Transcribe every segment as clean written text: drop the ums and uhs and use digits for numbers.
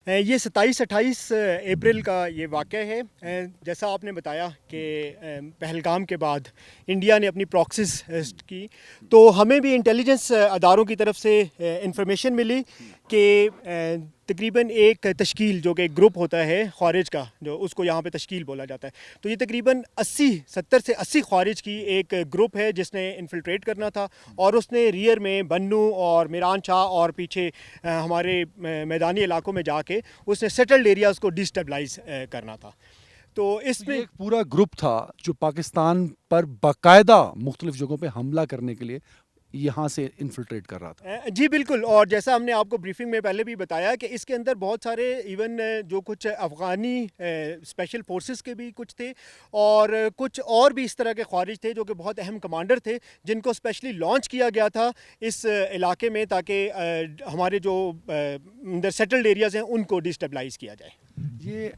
یہ 27-28 اپریل کا یہ واقعہ ہے. جیسا آپ نے بتایا کہ پہلگام کے بعد انڈیا نے اپنی پراکسیز کی، تو ہمیں بھی انٹیلیجنس اداروں کی طرف سے انفارمیشن ملی کہ تقریباً ایک تشکیل جو کہ ایک گروپ ہوتا ہے خوارج کا، جو اس کو یہاں پہ تشکیل بولا جاتا ہے، تو یہ تقریباً 70 سے 80 خوارج کی ایک گروپ ہے جس نے انفلٹریٹ کرنا تھا، اور اس نے ریئر میں بنو اور میران شاہ اور پیچھے ہمارے میدانی علاقوں میں جا کے اس نے سیٹلڈ ایریاز کو ڈیسٹیبلائز کرنا تھا. تو اس میں ایک پورا گروپ تھا جو پاکستان پر باقاعدہ مختلف جگہوں پہ حملہ کرنے کے لیے یہاں سے انفلٹریٹ کر رہا تھا. جی بالکل، اور جیسا ہم نے آپ کو بریفنگ میں پہلے بھی بتایا کہ اس کے اندر بہت سارے ایون جو کچھ افغانی اسپیشل فورسز کے بھی کچھ تھے، اور کچھ اور بھی اس طرح کے خوارج تھے جو کہ بہت اہم کمانڈر تھے، جن کو اسپیشلی لانچ کیا گیا تھا اس علاقے میں تاکہ ہمارے جو اندر سیٹلڈ ایریاز ہیں ان کو ڈیسٹیبلائز کیا جائے. یہ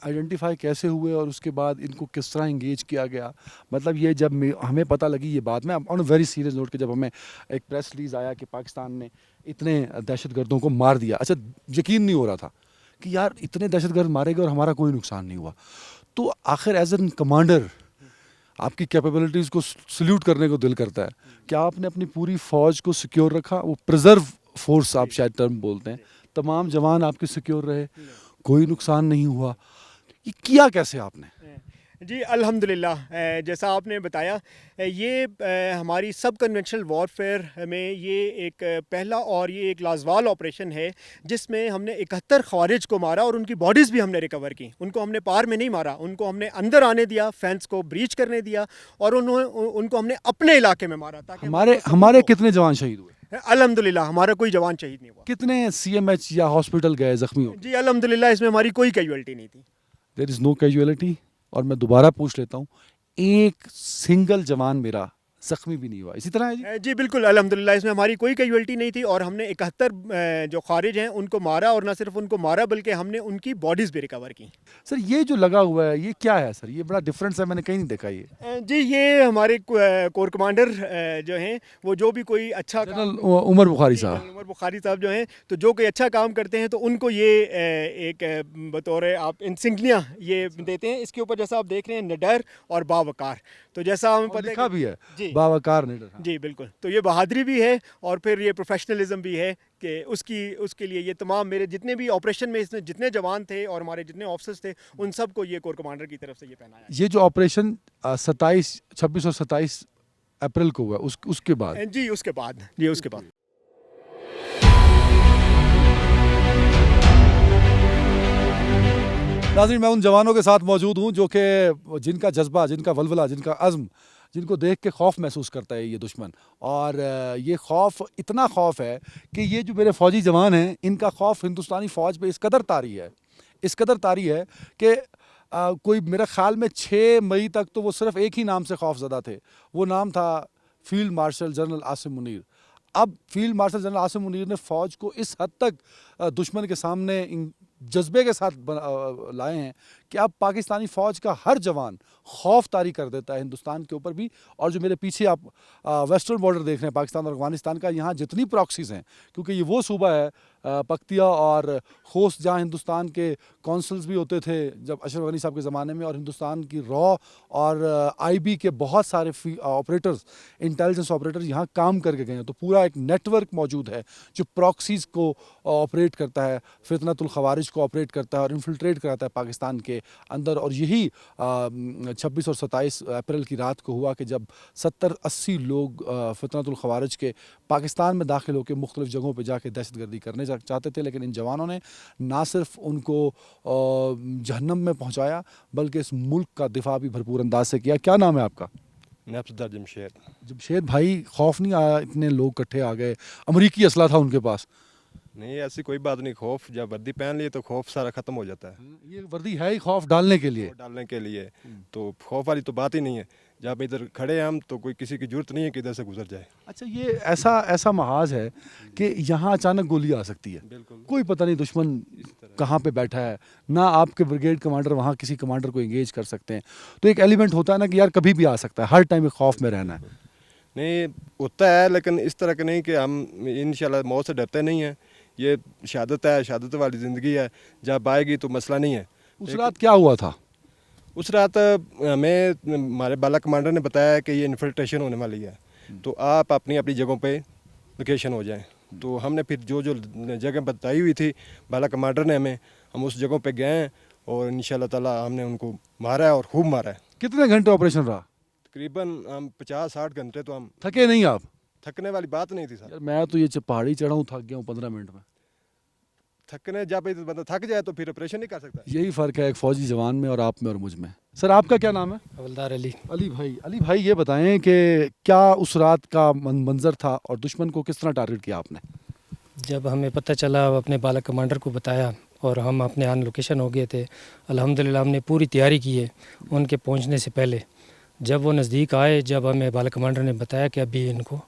آئیڈینٹیفائی کیسے ہوئے اور اس کے بعد ان کو کس طرح انگیج کیا گیا؟ مطلب یہ جب ہمیں پتہ لگی یہ بات میں آن اے ویری سیریس نوٹ کہ جب ہمیں ایک پریس ریلیز آیا کہ پاکستان نے اتنے دہشت گردوں کو مار دیا، اچھا یقین نہیں ہو رہا تھا کہ یار اتنے دہشت گرد مارے گئے اور ہمارا کوئی نقصان نہیں ہوا. تو آخر ایز این کمانڈر آپ کی کیپیبلٹیز کو سلیوٹ کرنے کو دل کرتا ہے کہ آپ نے اپنی پوری فوج کو سیکیور رکھا. وہ پریزرو فورس آپ شاید ٹرم بولتے ہیں، تمام جوان آپ کے سیکیور رہے، کوئی نقصان نہیں ہوا. یہ کیا کیسے آپ نے؟ جی الحمدللہ، جیسا آپ نے بتایا یہ ہماری سب کنونشنل وارفیئر میں یہ ایک پہلا اور یہ ایک لازوال آپریشن ہے جس میں ہم نے 71 خوارج کو مارا، اور ان کی باڈیز بھی ہم نے ریکور کی. ان کو ہم نے پار میں نہیں مارا، ان کو ہم نے اندر آنے دیا، فینس کو بریچ کرنے دیا، اور ان کو ہم نے اپنے علاقے میں مارا تاکہ ہمارے کتنے جوان شہید ہوئے؟ الحمدللہ ہمارا کوئی جوان شہید نہیں ہوا. کتنے سی ایم ایچ یا ہاسپٹل گئے زخمی ہو؟ جی الحمدللہ اس میں ہماری کوئی کیجویلٹی نہیں تھی. دیر از نو کیجویلٹی. اور میں دوبارہ پوچھ لیتا ہوں، ایک سنگل جوان میرا زخمی بھی نہیں ہوا، اسی طرح ہے جی؟ جی بالکل الحمدللہ اس میں ہماری کوئی کیجویلٹی نہیں تھی، اور ہم نے 71 جو خارج ہیں ان کو مارا، اور نہ صرف ان کو مارا بلکہ ہم نے ان کی باڈیز بھی ریکور کی. سر یہ جو لگا ہوا ہے یہ کیا ہے سر؟ یہ بڑا ڈفرینس ہے، میں نے کہیں نہیں دیکھا. یہ جی یہ ہمارے کور کمانڈر جو ہیں وہ جو بھی کوئی اچھا جنرل عمر بخاری صاحب، عمر بخاری صاحب جو ہیں، تو جو کوئی اچھا کام کرتے ہیں تو ان کو یہ ایک بطور آپ انسگنیا یہ دیتے ہیں. اس کے اوپر جیسا آپ دیکھ رہے ہیں نڈر اور باوقار، تو جیسا ہمیں پتہ لکھا بھی ہے جی باوقار نڈر. جی بالکل، تو یہ بہادری بھی ہے اور پھر یہ پروفیشنلزم بھی ہے کہ اس کے لیے یہ تمام میرے جتنے بھی آپریشن میں جتنے جوان تھے اور ہمارے جتنے آفسرز تھے ان سب کو یہ کور کمانڈر کی طرف سے یہ پہنایا. یہ جو آپریشن 26 اور 27 اپریل کو ہوا اس کے بعد جی اس کے بعد ناظرین میں ان جوانوں کے ساتھ موجود ہوں جو کہ جن کا جذبہ، جن کا ولولہ، جن کا عزم، جن کو دیکھ کے خوف محسوس کرتا ہے یہ دشمن. اور یہ خوف اتنا خوف ہے کہ یہ جو میرے فوجی جوان ہیں ان کا خوف ہندوستانی فوج پہ اس قدر طاری ہے کہ کوئی میرے خیال میں 6 مئی تک تو وہ صرف ایک ہی نام سے خوف زدہ تھے. وہ نام تھا field marshal general Asim Munir. اب field marshal general Asim Munir نے فوج کو اس حد تک دشمن کے سامنے جذبے کے ساتھ لائے ہیں کہ اب پاکستانی فوج کا ہر جوان خوف طاری کر دیتا ہے ہندوستان کے اوپر بھی. اور جو میرے پیچھے آپ ویسٹرن بارڈر دیکھ رہے ہیں پاکستان اور افغانستان کا، یہاں جتنی پراکسیز ہیں، کیونکہ یہ وہ صوبہ ہے پکتیا اور خوست جہاں ہندوستان کے کونسلز بھی ہوتے تھے جب اشرف غنی صاحب کے زمانے میں، اور ہندوستان کی را اور آئی بی کے بہت سارے آپریٹرز، انٹیلیجنس آپریٹر یہاں کام کر کے گئے ہیں. تو پورا ایک نیٹ ورک موجود ہے جو پراکسیز کو آپریٹ کرتا ہے، فتنۃ الخوارج کو آپریٹ کرتا ہے اور انفلٹریٹ کراتا ہے پاکستان کے اندر. اور یہی 26 اور 27 اپریل کی رات کو ہوا کہ جب 70-80 لوگ فتنۃ الخوارج کے پاکستان میں داخل ہو کے مختلف جگہوں پہ جا کے دہشت گردی کرنے چاہتے تھے، لیکن ان جوانوں نے نہ صرف ان کو جہنم میں پہنچایا بلکہ اس ملک کا دفاع بھی بھرپور انداز سے کیا. کیا نام ہے آپ کا؟ نفسدار جمشید. جمشید بھائی، خوف نہیں آیا؟ اتنے لوگ اکٹھے آ گئے، امریکی اسلحہ تھا ان کے پاس. نہیں ایسی کوئی بات نہیں، خوف جب وردی پہن لیے تو خوف سارا ختم ہو جاتا ہے. یہ وردی ہے ہی خوف ڈالنے کے لیے، تو خوف والی تو بات ہی نہیں ہے. جب ادھر کھڑے ہیں ہم تو کوئی کسی کی ضرورت نہیں ہے کہ ادھر سے گزر جائے. اچھا یہ ایسا محاذ ہے کہ یہاں اچانک گولی آ سکتی ہے، بالکل کوئی پتہ نہیں دشمن کہاں پہ بیٹھا ہے، نہ آپ کے بریگیڈ کمانڈر وہاں کسی کمانڈر کو انگیج کر سکتے ہیں. تو ایک ایلیمنٹ ہوتا ہے نا کہ یار کبھی بھی آ سکتا ہے، ہر ٹائم ایک خوف میں رہنا ہے. نہیں ہوتا ہے، لیکن اس طرح کا نہیں کہ ہم انشاءاللہ موت سے ڈرتے نہیں ہیں. یہ شہادت ہے, شہادت والی زندگی ہے, جب آئے گی تو مسئلہ نہیں ہے. اس رات کیا ہوا تھا؟ اس رات ہمیں ہمارے بالا کمانڈر نے بتایا کہ یہ انفلٹریشن ہونے والی ہے, تو آپ اپنی اپنی جگہوں پہ لوکیشن ہو جائیں. تو ہم نے پھر جو جگہ بتائی ہوئی تھی بالا کمانڈر نے ہمیں, ہم اس جگہوں پہ گئے ہیں اور انشاءاللہ تعالی ہم نے ان کو مارا ہے اور خوب مارا ہے. کتنے گھنٹے آپریشن رہا؟ تقریباً ہم 50-60 گھنٹے. تو ہم تھکے نہیں آپ؟ تھکنے والی بات نہیں تھی سر. یار میں تو یہ پہاڑی چڑھا ہوں, تھک گیا ہوں 15 منٹ میں. تھکنے جب بندہ تھک جائے تو پھر آپریشن نہیں کر سکتا. یہی فرق ہے ایک فوجی جوان میں اور آپ میں اور مجھ میں. سر آپ کا کیا نام ہے؟ حوالدار علی. علی بھائی یہ بتائیں کہ کیا اس رات کا منظر تھا اور دشمن کو کس طرح ٹارگٹ کیا آپ نے؟ جب ہمیں پتہ چلا, اپنے بالا کمانڈر کو بتایا اور ہم اپنے آن لوکیشن ہو گئے تھے. الحمدللہ ہم نے پوری تیاری کی ہے ان کے پہنچنے سے پہلے. جب وہ نزدیک آئے, جب ہمیں بالا کمانڈر نے بتایا کہ ابھی ان کو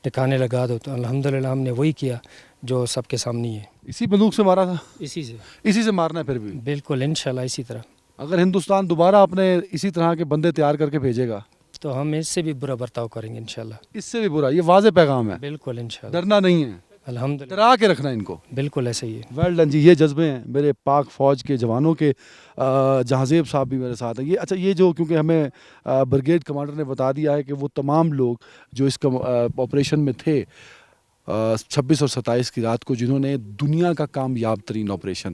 ٹھکانے لگا دو, تو الحمدللہ ہم نے وہی کیا جو سب کے سامنے ہے. اسی بندوق سے مارا تھا؟ اسی سے مارنا ہے پھر بھی؟ بالکل انشاءاللہ اسی طرح. اگر ہندوستان دوبارہ اپنے اسی طرح کے بندے تیار کر کے بھیجے گا تو ہم اس سے بھی برا برتاؤ کریں گے انشاءاللہ. اس سے بھی برا. یہ واضح پیغام ہے, بالکل انشاءاللہ. ڈرنا نہیں ہے, الحمدللہ ڈرا کے رکھنا ان کو. بالکل ایسے ہی ہے. ویل ڈن جی. یہ جذبے ہیں میرے پاک فوج کے جوانوں کے. جہازیب صاحب بھی میرے ساتھ ہیں. یہ اچھا, یہ جو کیونکہ ہمیں بریگیڈ کمانڈر نے بتا دیا ہے کہ وہ تمام لوگ جو اس آپریشن میں تھے 26 اور 27 کی رات کو, جنہوں نے دنیا کا کامیاب ترین آپریشن,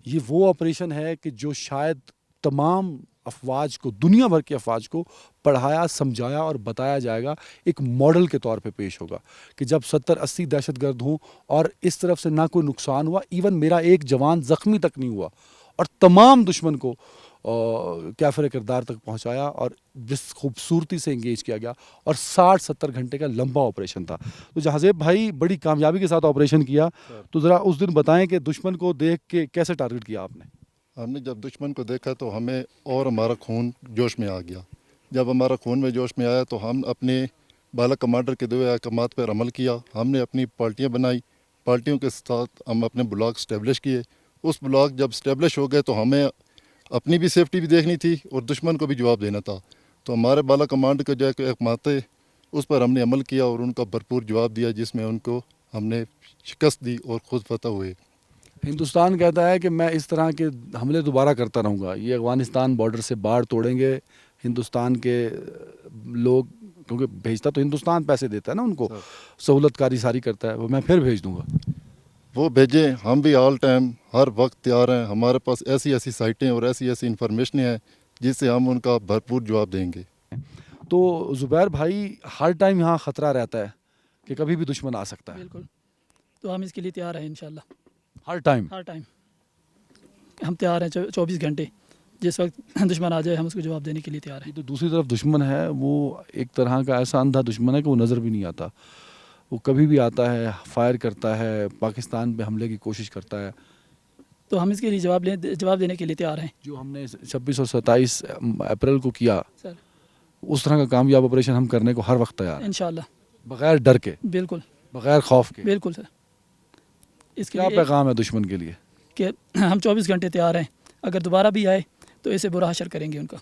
یہ وہ آپریشن ہے کہ جو شاید تمام افواج کو, دنیا بھر کی افواج کو پڑھایا, سمجھایا اور بتایا جائے گا, ایک ماڈل کے طور پہ پیش ہوگا کہ جب 70-80 دہشت گرد ہوں اور اس طرف سے نہ کوئی نقصان ہوا, ایون میرا ایک جوان زخمی تک نہیں ہوا, اور تمام دشمن کو کافر کردار تک پہنچایا اور جس خوبصورتی سے انگیج کیا گیا, اور 60-70 گھنٹے کا لمبا آپریشن تھا. تو جہازیب بھائی بڑی کامیابی کے ساتھ آپریشن کیا, تو ذرا اس دن بتائیں کہ دشمن کو دیکھ کے کیسے ٹارگٹ کیا آپ نے؟ ہم نے جب دشمن کو دیکھا تو ہمیں اور ہمارا خون جوش میں آ گیا. جب ہمارا خون میں جوش میں آیا تو ہم اپنے بالا کمانڈر کے دیے احکامات پر عمل کیا. ہم نے اپنی پارٹیاں بنائی, پارٹیوں کے ساتھ ہم اپنے بلاک اسٹیبلش کیے. اس بلاک جب اسٹیبلش ہو گئے تو ہمیں اپنی بھی سیفٹی بھی دیکھنی تھی اور دشمن کو بھی جواب دینا تھا. تو ہمارے بالا کمانڈر کے جو احکامات تھے اس پر ہم نے عمل کیا اور ان کا بھرپور جواب دیا, جس میں ان کو ہم نے شکست دی اور خود فتح ہوئے. ہندوستان کہتا ہے کہ میں اس طرح کے حملے دوبارہ کرتا رہوں گا. یہ افغانستان بارڈر سے باڑ توڑیں گے ہندوستان کے لوگ, کیونکہ بھیجتا تو ہندوستان پیسے دیتا ہے نا ان کو, سہولت کاری ساری کرتا ہے, وہ میں پھر بھیج دوں گا. وہ بھیجیں, ہم بھی آل ٹائم ہر وقت تیار ہیں. ہمارے پاس ایسی ایسی سائٹیں اور ایسی ایسی انفارمیشنیں ہیں جس سے ہم ان کا بھرپور جواب دیں گے. تو زبیر بھائی ہر ٹائم یہاں خطرہ رہتا ہے کہ کبھی بھی دشمن آ سکتا ہے؟ بالکل, تو ہم اس کے لیے تیار ہیں انشاءاللہ. ہر ٹائم ہم تیار ہیں 24 گھنٹے, جس وقت دشمن آ جائے ہم اس کو جواب دینے کے لیے تیار ہیں. تو دوسری طرف دشمن ہے, وہ ایک طرح کا ایسا اندھا دشمن ہے کہ وہ نظر بھی نہیں آتا. وہ کبھی بھی آتا ہے, فائر کرتا ہے, پاکستان پہ حملے کی کوشش کرتا ہے. تو ہم اس کے لیے جواب دینے کے لیے تیار ہیں. جو ہم نے 26 اور 27 اپریل کو کیا, سر اس طرح کا کامیاب آپریشن ہم کرنے کو ہر وقت تیار ہیں, انشاءاللہ, بغیر ڈر کے, بالکل بغیر خوف کے. بالکل سر. اس کے کیا لیے پیغام ہے دشمن کے لیے؟ کہ ہم 24 گھنٹے تیار ہیں, اگر دوبارہ بھی آئے تو اسے برا حشر کریں گے ان کا.